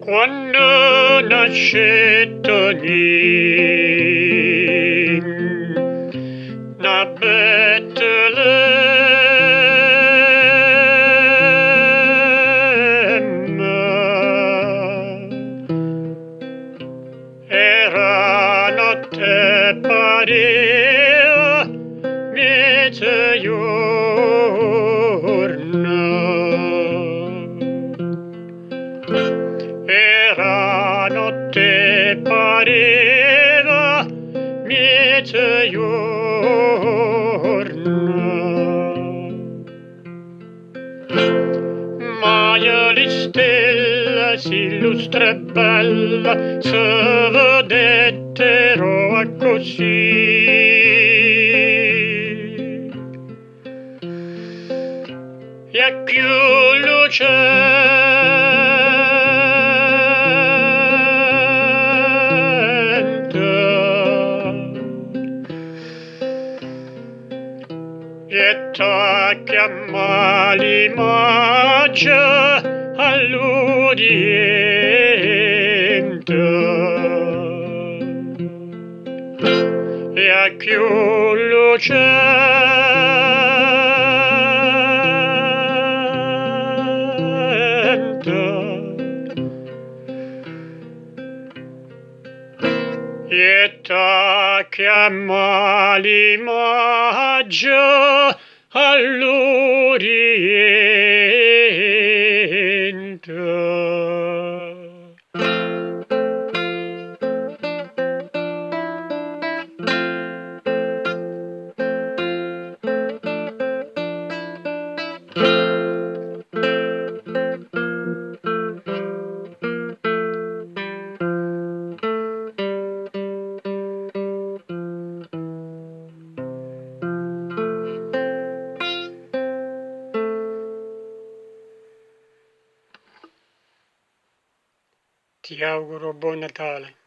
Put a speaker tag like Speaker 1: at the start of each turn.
Speaker 1: Quando nasce Tognin na Betlemme, era notte parea mezza giorno. Era notte pareva mezza giorno, Maia le stelle si illustra bella, se vedettero a così. E più e chiama l'immagine all'udiente e a più e chiama l'immagine all'Oriente. Ti auguro buon Natale.